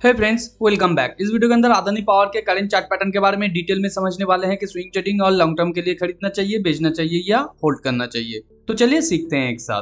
हे friends, welcome back. इस video के अंदर अदानी पावर के करंट चार्ट पैटर्न के बारे में डिटेल में समझने वाले हैं कि स्विंग ट्रेडिंग और लॉन्ग टर्म के लिए खरीदना चाहिए, बेचना चाहिए या होल्ड करना चाहिए। तो चलिए सीखते हैं एक साथ।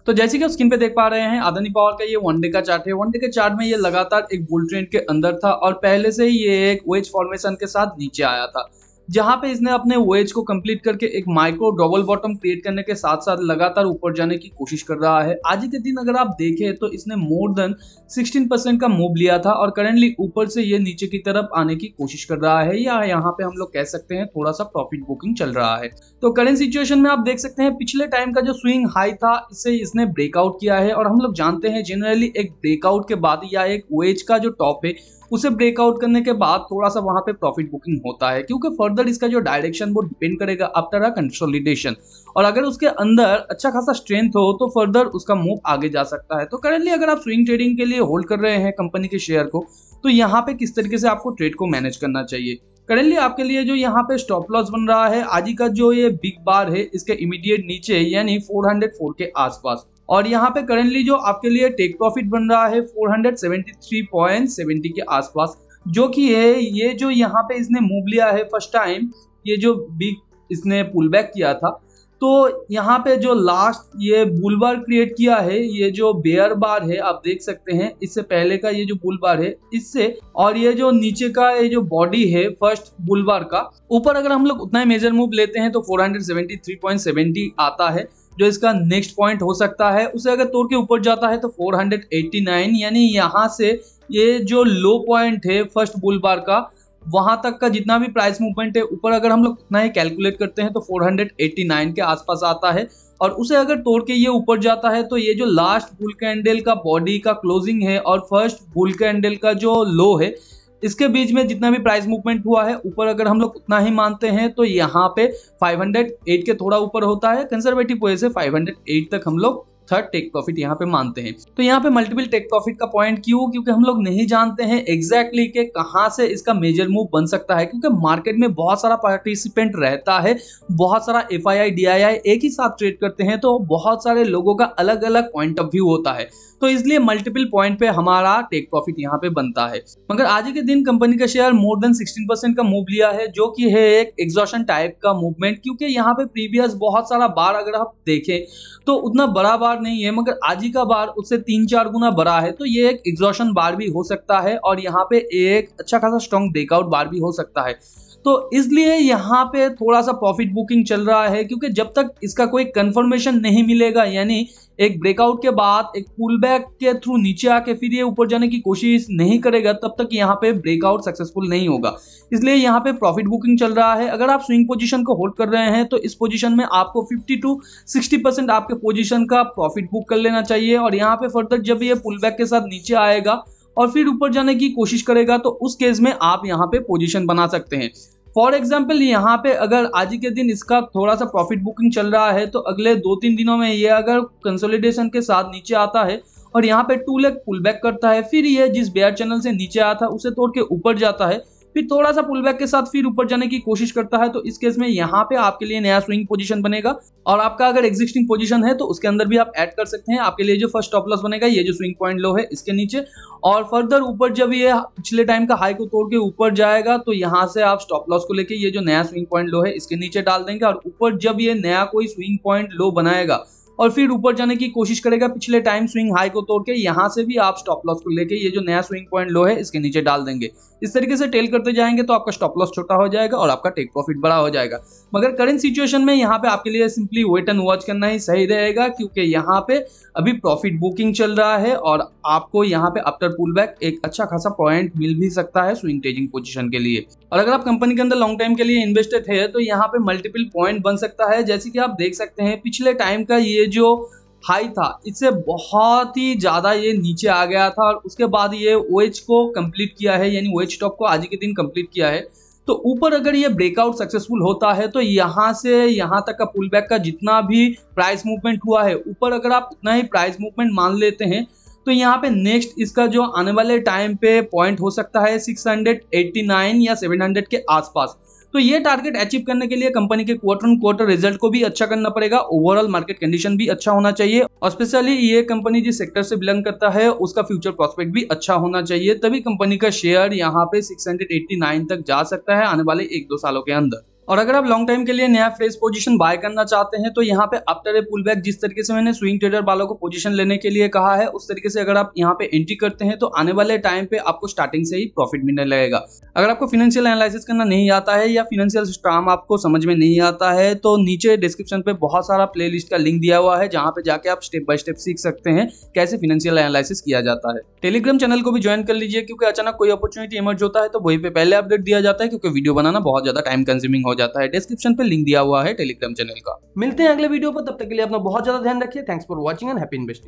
तो जैसे कि आप स्क्रीन पे देख पा रहे हैं, अदानी पावर का ये वनडे का चार्ट है। वनडे के चार्ट में ये लगातार एक बुल ट्रेंड के अंदर था और पहले से ही ये एक वेज फॉर्मेशन के साथ नीचे आया था, जहां पे इसने अपने वेज को कंप्लीट करके एक माइक्रो डबल बॉटम क्रिएट करने के साथ साथ लगातार ऊपर जाने की कोशिश कर रहा है। आज के दिन अगर आप देखें तो इसने मोर देन 16% का मूव लिया था और करंटली ऊपर से ये नीचे की तरफ आने की कोशिश कर रहा है, या यहाँ पे हम लोग कह सकते हैं थोड़ा सा प्रॉफिट बुकिंग चल रहा है। तो करंट सिचुएशन में आप देख सकते हैं पिछले टाइम का जो स्विंग हाई था इससे इसने ब्रेकआउट किया है, और हम लोग जानते हैं जनरली एक ब्रेकआउट के बाद या एक वेज का जो टॉप है उसे ब्रेकआउट करने के बाद थोड़ा सा वहां पे प्रॉफिट बुकिंग होता है, क्योंकि फर्दर इसका जो डायरेक्शन वो डिपेंड करेगा आफ्टर अ कंसोलिडेशन, और अगर उसके अंदर अच्छा खासा स्ट्रेंथ हो तो फर्दर उसका मूव आगे जा सकता है। तो करंटली अगर आप स्विंग ट्रेडिंग के लिए होल्ड कर रहे हैं कंपनी के शेयर को, तो यहाँ पे किस तरीके से आपको ट्रेड को मैनेज करना चाहिए। करंटली आपके लिए जो यहाँ पे स्टॉप लॉस बन रहा है आज का जो ये बिग बार है इसके इमीडिएट नीचे यानी 404 के आसपास, और यहाँ पे करंटली जो आपके लिए टेक प्रॉफिट बन रहा है 473.70 के आसपास, जो कि है ये जो यहाँ पे इसने मूव लिया है फर्स्ट टाइम, ये जो बिग इसने पुल बैक किया था, तो यहाँ पे जो लास्ट ये बुल बार क्रिएट किया है, ये जो बेयर बार है आप देख सकते हैं, इससे पहले का ये जो बुल बार है इससे, और ये जो नीचे का ये जो बॉडी है फर्स्ट बुल बार का, ऊपर अगर हम लोग उतना ही मेजर मूव लेते हैं तो 473.70 आता है जो इसका नेक्स्ट पॉइंट हो सकता है। उसे अगर तोड़ के ऊपर जाता है तो 489, यानी यहाँ से ये जो लो पॉइंट है फर्स्ट बुल बार का वहां तक का जितना भी प्राइस मूवमेंट है ऊपर अगर हम लोग उतना ही कैलकुलेट करते हैं तो 489 के आसपास आता है, और उसे अगर तोड़ के ये ऊपर जाता है तो ये जो लास्ट बुल कैंडल का बॉडी का क्लोजिंग है और फर्स्ट बुल कैंडल का जो लो है इसके बीच में जितना भी प्राइस मूवमेंट हुआ है ऊपर अगर हम लोग उतना ही मानते हैं तो यहाँ पे 508 के थोड़ा ऊपर होता है। कंजर्वेटिव वजह से 508 तक हम लोग थर्ड टेक प्रॉफिट यहाँ पे मानते हैं। तो यहाँ पे मल्टीपल टेक प्रॉफिट का पॉइंट क्यों, क्योंकि हम लोग नहीं जानते हैं एग्जैक्टली कि कहाँ से इसका मेजर मूव बन सकता है, क्योंकि मार्केट में बहुत सारा पार्टिसिपेंट रहता है, बहुत सारा FII DII एक ही साथ ट्रेड करते हैं, तो बहुत सारे लोगों का अलग अलग पॉइंट ऑफ व्यू होता है, तो इसलिए मल्टीपल पॉइंट पे हमारा टेक प्रॉफिट यहाँ पे बनता है। मगर आज के दिन कंपनी का शेयर मोर देन 16% का मूव लिया है, जो कि है एक एग्जॉशन टाइप का मूवमेंट, क्योंकि यहाँ पे प्रीवियस बहुत सारा बार अगर आप देखें तो उतना बड़ा बार नहीं है, मगर आज ही का बार उससे 3-4 गुना बड़ा है, तो ये एक एग्जॉशन बार भी हो सकता है और यहाँ पे एक अच्छा खासा स्ट्रॉन्ग ब्रेकआउट बार भी हो सकता है। तो इसलिए यहाँ पे थोड़ा सा प्रॉफिट बुकिंग चल रहा है, क्योंकि जब तक इसका कोई कंफर्मेशन नहीं मिलेगा, यानी एक ब्रेकआउट के बाद एक पुल बैक के थ्रू नीचे आके फिर ये ऊपर जाने की कोशिश नहीं करेगा, तब तक यहाँ पे ब्रेकआउट सक्सेसफुल नहीं होगा। इसलिए यहाँ पे प्रॉफिट बुकिंग चल रहा है। अगर आप स्विंग पोजीशन को होल्ड कर रहे हैं तो इस पोजीशन में आपको 50 to 60% आपके पोजीशन का प्रॉफिट बुक कर लेना चाहिए, और यहाँ पे फर्दर जब ये पुल बैक के साथ नीचे आएगा और फिर ऊपर जाने की कोशिश करेगा तो उस केस में आप यहाँ पे पोजीशन बना सकते हैं। फॉर एग्जाम्पल यहाँ पे अगर आज के दिन इसका थोड़ा सा प्रॉफिट बुकिंग चल रहा है तो अगले 2-3 दिनों में ये अगर कंसोलिडेशन के साथ नीचे आता है और यहाँ पे 2 लेग पुल बैक करता है, फिर ये जिस बेयर चैनल से नीचे आया था उसे तोड़ के ऊपर जाता है, फिर थोड़ा सा पुल बैक के साथ फिर ऊपर जाने की कोशिश करता है, तो इस केस में यहाँ पे आपके लिए नया स्विंग पोजीशन बनेगा, और आपका अगर एग्जिस्टिंग पोजीशन है तो उसके अंदर भी आप ऐड कर सकते हैं। आपके लिए जो फर्स्ट स्टॉप लॉस बनेगा ये जो स्विंग पॉइंट लो है इसके नीचे, और फर्दर ऊपर जब ये पिछले टाइम का हाई को तोड़ के ऊपर जाएगा तो यहाँ से आप स्टॉप लॉस को लेके ये जो नया स्विंग पॉइंट लो है इसके नीचे डाल देंगे, और ऊपर जब ये नया कोई स्विंग पॉइंट लो बनाएगा और फिर ऊपर जाने की कोशिश करेगा पिछले टाइम स्विंग हाई को तोड़ के, यहाँ से भी आप स्टॉप लॉस को लेके ये जो नया स्विंग पॉइंट लो है इसके नीचे डाल देंगे। इस तरीके से टेल करते जाएंगे तो आपका स्टॉप लॉस छोटा हो जाएगा और आपका टेक प्रॉफिट बड़ा हो जाएगा। मगर करंट सिचुएशन में यहाँ पे आपके लिए सिंपली वेट एंड वॉच करना ही सही रहेगा, क्योंकि यहाँ पे अभी प्रॉफिट बुकिंग चल रहा है और आपको यहाँ पे आफ्टर पुल बैक एक अच्छा खासा पॉइंट मिल भी सकता है स्विंग ट्रेडिंग पोजीशन के लिए। और अगर आप कंपनी के अंदर लॉन्ग टाइम के लिए इन्वेस्टेड है तो यहाँ पे मल्टीपल पॉइंट बन सकता है। जैसे कि आप देख सकते हैं पिछले टाइम का ये जो हाई था इससे बहुत ही ज्यादा ये नीचे आ गया था, और उसके बाद ये वेज को कंप्लीट किया है, यानी वेज टॉप को आज के दिन कंप्लीट किया है। तो ऊपर अगर ये ब्रेकआउट सक्सेसफुल होता है तो यहाँ से यहाँ तक का पुल बैक का जितना भी प्राइस मूवमेंट हुआ है ऊपर अगर आप उतना ही प्राइस मूवमेंट मान लेते हैं तो यहाँ पे नेक्स्ट इसका जो आने वाले टाइम पे पॉइंट हो सकता है 689 या 700 के आसपास। तो ये टारगेट अचीव करने के लिए कंपनी के क्वार्टर ऑन क्वार्टर रिजल्ट को भी अच्छा करना पड़ेगा, ओवरऑल मार्केट कंडीशन भी अच्छा होना चाहिए और स्पेशली ये कंपनी जिस सेक्टर से बिलोंग करता है उसका फ्यूचर प्रोस्पेक्ट भी अच्छा होना चाहिए, तभी कंपनी का शेयर यहाँ पे 689 तक जा सकता है आने वाले 1-2 सालों के अंदर। और अगर आप लॉन्ग टाइम के लिए नया फ्रेश पोजीशन बाय करना चाहते हैं तो यहाँ पे आफ्टर ए पुल बैक, जिस तरीके से मैंने स्विंग ट्रेडर वालों को पोजीशन लेने के लिए कहा है, उस तरीके से अगर आप यहाँ पे एंट्री करते हैं तो आने वाले टाइम पे आपको स्टार्टिंग से ही प्रॉफिट मिलने लगेगा। अगर आपको फाइनेंशियल एनालिसिस करना नहीं आता है या फाइनेंशियल टर्म आपको समझ में नहीं आता है तो नीचे डिस्क्रिप्शन पे बहुत सारा प्लेलिस्ट का लिंक दिया हुआ है जहाँ पे जाके आप स्टेप बाय स्टेप सीख सकते हैं कैसे फाइनेंशियल एनालिसिस किया जाता है। टेलीग्राम चैनल को भी ज्वाइन कर लीजिए क्योंकि अचानक कोई अपॉर्चुनिटी इमर्ज होता है तो वहीं पे पहले अपडेट दिया जाता है, क्योंकि वीडियो बनाना बहुत ज्यादा टाइम कंज्यूमिंग हो जाता है। डिस्क्रिप्शन पे लिंक दिया हुआ है टेलीग्राम चैनल का। मिलते हैं अगले वीडियो पर, तब तक के लिए अपना बहुत ज्यादा ध्यान रखिए। Thanks for watching and happy investing.